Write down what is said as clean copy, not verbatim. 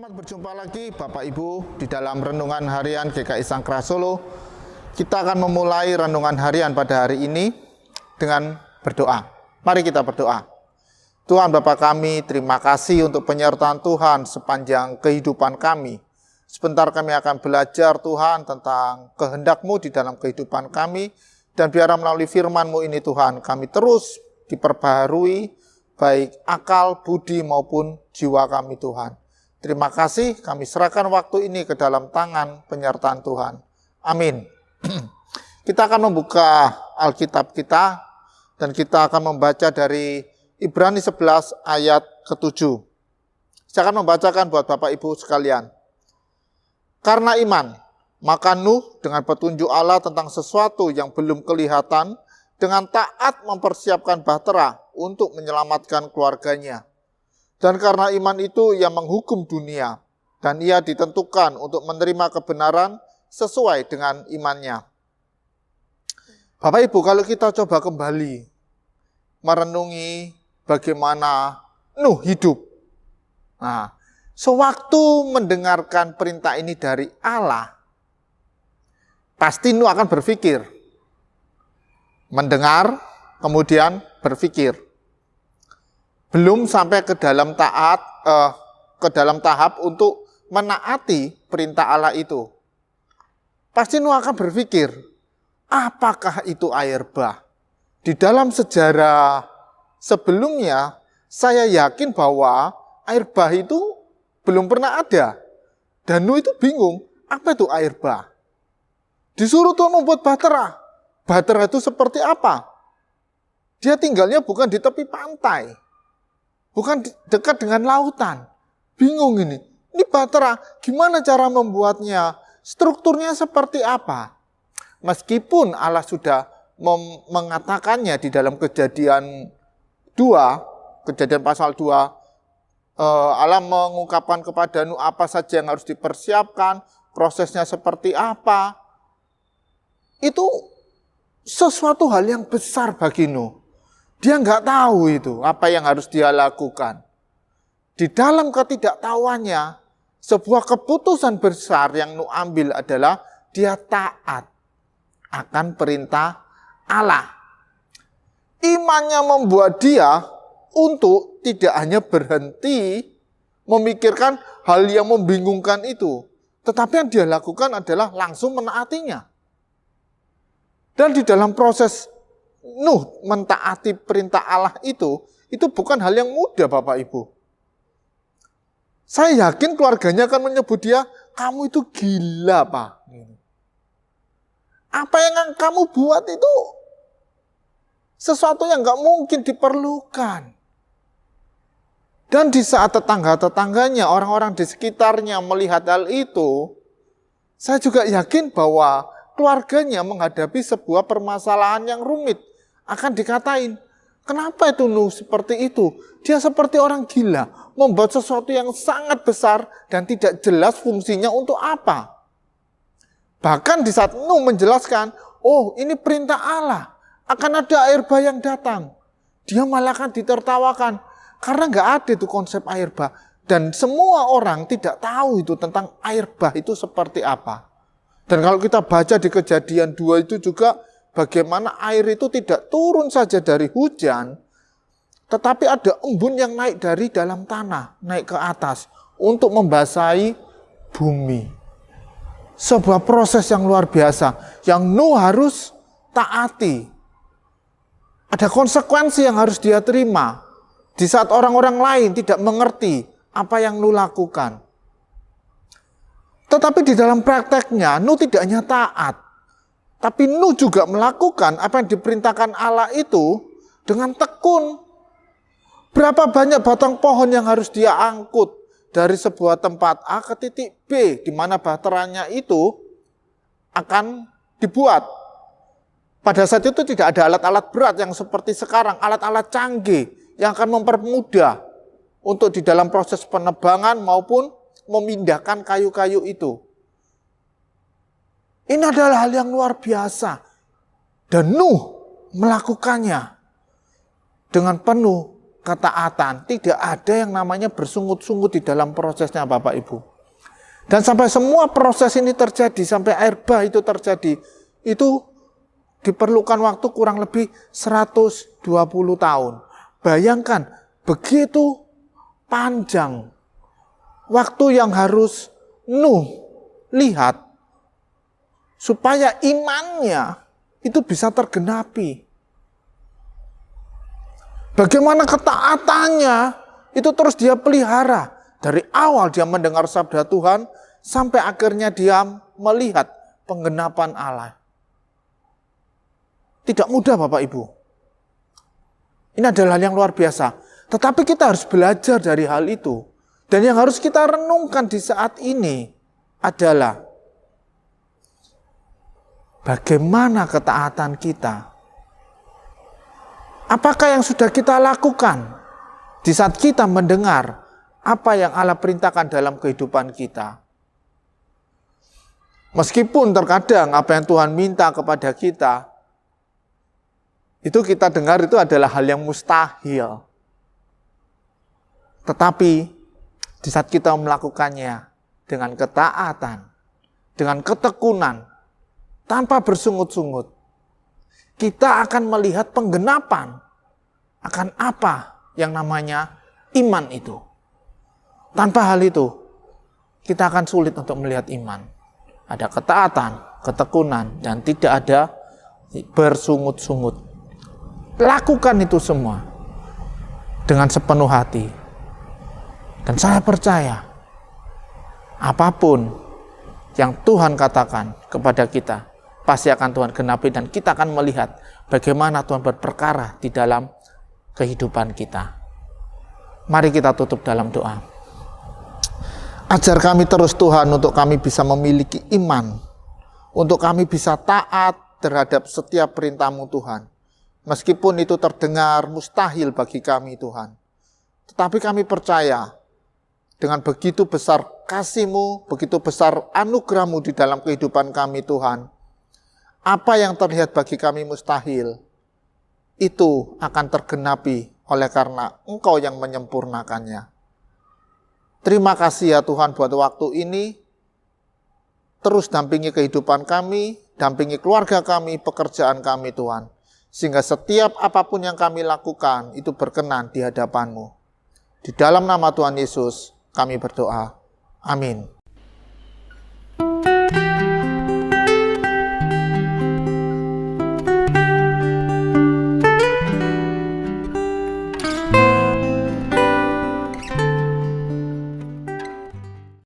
Selamat berjumpa lagi Bapak Ibu di dalam Renungan Harian GKI Sangkra Solo. Kita akan memulai Renungan Harian pada hari ini dengan berdoa. Mari kita berdoa. Tuhan Bapa kami, terima kasih untuk penyertaan Tuhan sepanjang kehidupan kami. Sebentar kami akan belajar Tuhan tentang kehendak-Mu di dalam kehidupan kami. Dan biarlah melalui firman-Mu ini Tuhan, kami terus diperbaharui baik akal, budi maupun jiwa kami Tuhan. Terima kasih, kami serahkan waktu ini ke dalam tangan penyertaan Tuhan. Amin. Kita akan membuka Alkitab kita, dan kita akan membaca dari Ibrani 11 ayat ke-7. Saya akan membacakan buat Bapak Ibu sekalian. Karena iman, maka Nuh dengan petunjuk Allah tentang sesuatu yang belum kelihatan, dengan taat mempersiapkan bahtera untuk menyelamatkan keluarganya. Dan karena iman itu ia menghukum dunia, dan ia ditentukan untuk menerima kebenaran sesuai dengan imannya. Bapak Ibu, kalau kita coba kembali merenungi bagaimana Nuh hidup. Nah, sewaktu mendengarkan perintah ini dari Allah, pasti Nuh akan berpikir. Mendengar, kemudian berpikir. Belum sampai ke dalam tahap untuk menaati perintah Allah itu. Pasti Nuh akan berpikir, apakah itu air bah? Di dalam sejarah sebelumnya, saya yakin bahwa air bah itu belum pernah ada. Dan Nuh itu bingung, apa itu air bah? Disuruh Tuhan membuat bahtera. Bahtera itu seperti apa? Dia tinggalnya bukan di tepi pantai. Bukan dekat dengan lautan. Bingung ini. Ini bahtera, gimana cara membuatnya? Strukturnya seperti apa? Meskipun Allah sudah mengatakannya di dalam Kejadian 2, Kejadian pasal 2, Allah mengungkapkan kepada Nuh apa saja yang harus dipersiapkan, prosesnya seperti apa. Itu sesuatu hal yang besar bagi Nuh. Dia nggak tahu itu, apa yang harus dia lakukan. Di dalam ketidaktahuannya, sebuah keputusan besar yang Nuh ambil adalah dia taat akan perintah Allah. Imannya membuat dia untuk tidak hanya berhenti memikirkan hal yang membingungkan itu, tetapi yang dia lakukan adalah langsung menaatinya. Dan di dalam proses Nuh mentaati perintah Allah itu bukan hal yang mudah Bapak Ibu. Saya yakin keluarganya akan menyebut dia, kamu itu gila Pak. Apa yang kamu buat itu sesuatu yang gak mungkin diperlukan. Dan di saat tetangga-tetangganya, orang-orang di sekitarnya melihat hal itu, saya juga yakin bahwa keluarganya menghadapi sebuah permasalahan yang rumit. Akan dikatain, kenapa itu Nuh seperti itu? Dia seperti orang gila, membuat sesuatu yang sangat besar dan tidak jelas fungsinya untuk apa. Bahkan di saat Nuh menjelaskan, oh ini perintah Allah, akan ada air bah yang datang. Dia malah akan ditertawakan, karena nggak ada itu konsep air bah. Dan semua orang tidak tahu itu tentang air bah itu seperti apa. Dan kalau kita baca di Kejadian 2 itu juga, bagaimana air itu tidak turun saja dari hujan, tetapi ada embun yang naik dari dalam tanah, naik ke atas, untuk membasahi bumi. Sebuah proses yang luar biasa, yang Nuh harus taati. Ada konsekuensi yang harus dia terima, di saat orang-orang lain tidak mengerti apa yang Nuh lakukan. Tetapi di dalam prakteknya, Nuh tidak hanya taat, tapi Nuh juga melakukan apa yang diperintahkan Allah itu dengan tekun. Berapa banyak batang pohon yang harus dia angkut dari sebuah tempat A ke titik B, di mana bahteranya itu akan dibuat. Pada saat itu tidak ada alat-alat berat yang seperti sekarang, alat-alat canggih yang akan mempermudah untuk di dalam proses penebangan maupun memindahkan kayu-kayu itu. Ini adalah hal yang luar biasa. Dan Nuh melakukannya dengan penuh ketaatan. Tidak ada yang namanya bersungut-sungut di dalam prosesnya Bapak Ibu. Dan sampai semua proses ini terjadi, sampai air bah itu terjadi, itu diperlukan waktu kurang lebih 120 tahun. Bayangkan, begitu panjang waktu yang harus Nuh lihat supaya imannya itu bisa tergenapi. Bagaimana ketaatannya itu terus dia pelihara. Dari awal dia mendengar sabda Tuhan, sampai akhirnya dia melihat penggenapan Allah. Tidak mudah Bapak Ibu. Ini adalah hal yang luar biasa. Tetapi kita harus belajar dari hal itu. Dan yang harus kita renungkan di saat ini adalah bagaimana ketaatan kita. Apakah yang sudah kita lakukan di saat kita mendengar apa yang Allah perintahkan dalam kehidupan kita? Meskipun terkadang apa yang Tuhan minta kepada kita, itu kita dengar itu adalah hal yang mustahil. Tetapi di saat kita melakukannya dengan ketaatan, dengan ketekunan, tanpa bersungut-sungut, kita akan melihat penggenapan akan apa yang namanya iman itu. Tanpa hal itu, kita akan sulit untuk melihat iman. Ada ketaatan, ketekunan, dan tidak ada bersungut-sungut. Lakukan itu semua dengan sepenuh hati. Dan saya percaya, apapun yang Tuhan katakan kepada kita, pasti akan Tuhan genapi dan kita akan melihat bagaimana Tuhan berperkara di dalam kehidupan kita. Mari kita tutup dalam doa. Ajar kami terus Tuhan untuk kami bisa memiliki iman, untuk kami bisa taat terhadap setiap perintah-Mu Tuhan. Meskipun itu terdengar mustahil bagi kami Tuhan. Tetapi kami percaya dengan begitu besar kasih-Mu, begitu besar anugerah-Mu di dalam kehidupan kami Tuhan. Apa yang terlihat bagi kami mustahil, itu akan tergenapi oleh karena Engkau yang menyempurnakannya. Terima kasih ya Tuhan buat waktu ini. Terus dampingi kehidupan kami, dampingi keluarga kami, pekerjaan kami Tuhan. Sehingga setiap apapun yang kami lakukan itu berkenan di hadapan-Mu. Di dalam nama Tuhan Yesus kami berdoa. Amin.